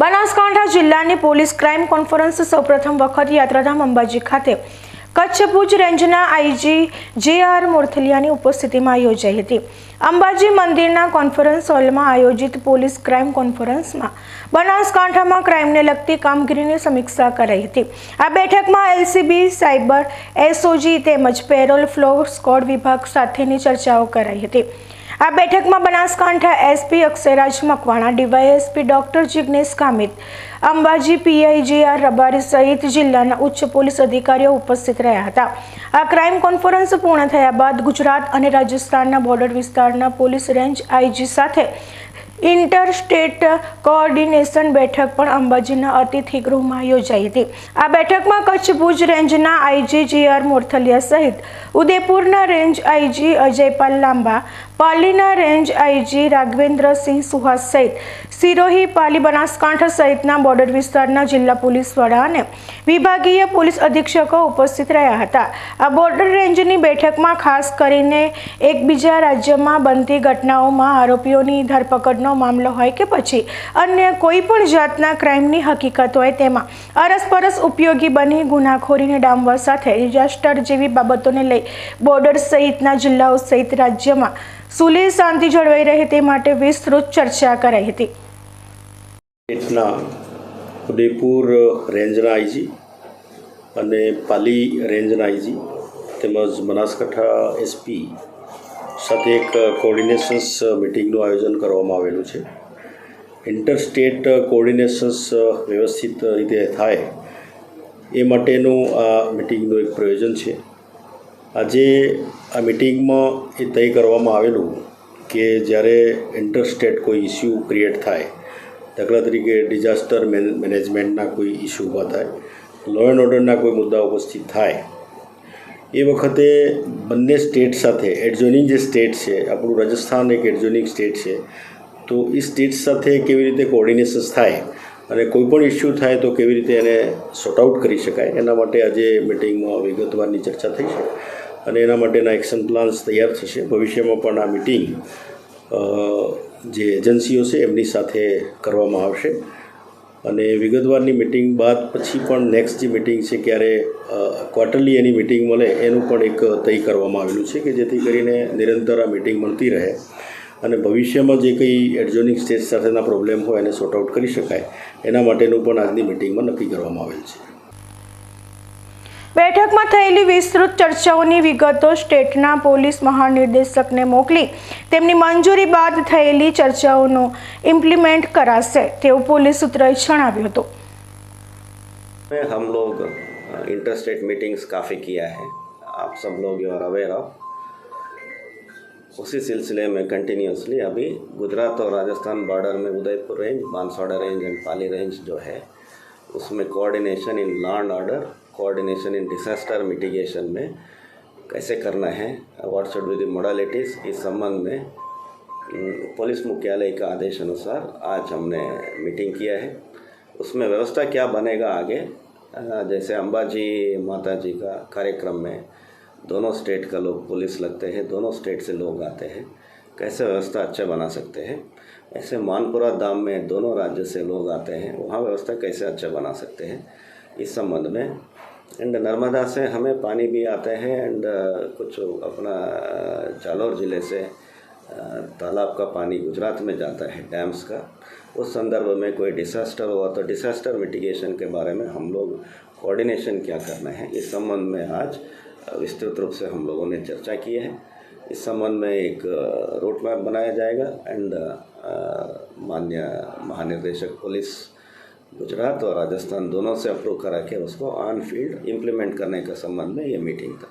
બનાસકાંઠા જિલ્લાની police crime conference સૌપ્રથમ વખત યાત્રાધામ અંબાજી ખાતે કચ્છ ભુજ રેન્જના આઈજી જે.આર. મોરથલિયાની ઉપસ્થિતિમાં યોજાઈ હતી। અંબાજી મંદિરના કોન્ફરન્સ હોલમાં આયોજિત પોલીસ ક્રાઇમ કોન્ફરન્સમાં બનાસકાંઠામાં ક્રાઇમને લગતી કામગીરીની સમીક્ષા કરાઈ હતી। આ બેઠકમાં એલસીબી, સાયબર, એસઓજી તેમજ પેરોલ ફ્લો સ્કોડ વિભાગ સાથેની ચર્ચાઓ કરાઈ હતી। આ બેઠકમાં Banaskantha SP Akshayraj Makwana, DYSP doctor Jignesh Kamit, Ambaji PI J R. Rabari સહિત જિલ્લાના ઉચ્ચ પોલીસ અધિકારીઓ ઉપસ્થિત રહ્યા હતા। આ ક્રાઇમ કોન્ફરન્સ પૂર્ણ થયા બાદ ગુજરાત અને રાજસ્થાનના બોર્ડર વિસ્તારના પોલીસ રેન્જ આઈજી સાથે ઇન્ટર સ્ટેટ કોઓર્ડિનેશન બેઠક પણ અંબાજીના અતિથિ ગૃહમાં યોજાઈ હતી। આ બેઠકમાં કચ્છ ભુજ રેન્જના આઈજી જે.આર. મોરથલિયા સહિત ઉદયપુરના રેન્જ આઈજી અજયપાલ લાંબા, પાલીના રેન્જ આઈજી રાઘવેન્દ્રસિંહ સુહાસ સહિત સિરોહી, પાલી, બનાસકાંઠા સહિતના બોર્ડર વિસ્તારના જિલ્લા પોલીસ વડા અને વિભાગીય પોલીસ અધિક્ષકો ઉપસ્થિત રહ્યા હતા। આ બોર્ડર રેન્જની બેઠકમાં ખાસ કરીને એકબીજા રાજ્યમાં બનતી ઘટનાઓમાં આરોપીઓની ધરપકડનો મામલો હોય કે પછી અન્ય કોઈ પણ જાતના ક્રાઇમની હકીકત હોય તેમાં અરસપરસ ઉપયોગી બની ગુનાખોરીને ડામવા સાથે ડિઝાસ્ટર જેવી બાબતોને લઈ બોર્ડર સહિતના જિલ્લાઓ સહિત રાજ્યમાં સુલેહ શાંતિ જળવાઈ રહે તે માટે વિસ્તૃત ચર્ચા કરાઈ હતી। ઉદયપુર રેન્જના આઈજી અને પાલી રેન્જના આઈજી તેમજ બનાસકાંઠા એસપી સાથે એક કોઓર્ડિનેશન્સ મિટિંગનું આયોજન કરવામાં આવેલું છે। ઇન્ટર સ્ટેટ કોઓર્ડિનેશન્સ વ્યવસ્થિત રીતે થાય એ માટેનું આ મિટિંગનું એક પ્રયોજન છે। આજે આ મિટિંગમાં એ તય કરવામાં આવેલું કે જ્યારે ઇન્ટર સ્ટેટ કોઈ ઇસ્યુ ક્રિએટ થાય, દાખલા તરીકે ડિઝાસ્ટર મેનેજમેન્ટના કોઈ ઇસ્યુ ઊભા થાય, લો એન્ડ ઓર્ડરના કોઈ મુદ્દા ઉપસ્થિત થાય, એ વખતે બંને સ્ટેટ સાથે એડજોઇનિંગ જે સ્ટેટ છે, આપણું રાજસ્થાન એક એડજોઇનિંગ સ્ટેટ છે, તો એ સ્ટેટ સાથે કેવી રીતે કોઓર્ડિનેશન્સ થાય અને કોઈ પણ ઇસ્યુ થાય તો કેવી રીતે એને સોર્ટ આઉટ કરી શકાય, એના માટે આજે મિટિંગમાં વિગતવારની ચર્ચા થઈ છે અને એના માટેના એક્શન પ્લાન્સ તૈયાર થશે। ભવિષ્યમાં પણ આ મિટિંગ જે એજન્સીઓ છે એમની સાથે કરવામાં આવશે અને વિગતવારની મિટિંગ બાદ પછી પણ નેક્સ્ટ જે મિટિંગ છે ક્યારે ક્વાર્ટરલી એની મિટિંગ મળે એનું પણ એક તય કરવામાં આવેલું છે કે જેથી કરીને નિરંતર આ મિટિંગ મળતી રહે અને ભવિષ્યમાં જે કંઈ એડજોઇનિંગ સ્ટેટ સાથેના પ્રોબ્લેમ હોય એને સોર્ટ આઉટ કરી શકાય એના માટેનું પણ આજની મિટિંગમાં નક્કી કરવામાં આવેલ છે। બેઠકમાં થયેલી વિસ્તૃત ચર્ચાઓની વિગતો સ્ટેટના પોલીસ મહાનિર્દેશકને મોકલી તેમની મંજૂરી બાદ થયેલી ચર્ચાઓનું ઇમ્પ્લિમેન્ટ કરાશે તેવું પોલીસ સૂત્રોએ જણાવ્યું હતું। हम लोग इंटर स्टेट मीटिंग्स काफ़ी किया है, आप सब लोग यू आर अवेयर ऑफ। उसी सिलसिले में कंटिन्यूसली अभी गुजरात और राजस्थान बॉर्डर में Udaipur range, Banswara range and Pali range जो है उसमें coordination in law and order, coordination in disaster mitigation में कैसे करना है, what should be the modalities, इस संबंध में पुलिस मुख्यालय का आदेश अनुसार आज हमने मीटिंग किया है। उसमें व्यवस्था क्या बनेगा आगे, जैसे अंबाजी माता जी का कार्यक्रम में दोनों स्टेट का लोग पुलिस लगते हैं, दोनों स्टेट से लोग आते हैं, कैसे व्यवस्था अच्छा बना सकते हैं, ऐसे मानपुरा धाम में दोनों राज्य से लोग आते हैं, वहाँ व्यवस्था कैसे अच्छा बना सकते हैं, इस संबंध में। एंड नर्मदा से हमें पानी भी आते हैं एंड कुछ अपना जालौर ज़िले से तालाब का पानी गुजरात में जाता है, डैम्स का। उस संदर्भ में कोई डिसास्टर हुआ तो डिसास्टर मिटिगेशन के बारे में हम लोग कोऑर्डिनेशन क्या करना है, इस संबंध में आज विस्तृत रूप से हम लोगों ने चर्चा की है। इस संबंध में एक रूट मैप बनाया जाएगा एंड माननीय महानिर्देशक पुलिस गुजरात और राजस्थान दोनों से अप्रूव करा के उसको ऑन फील्ड इम्प्लीमेंट करने के संबंध में ये मीटिंग था।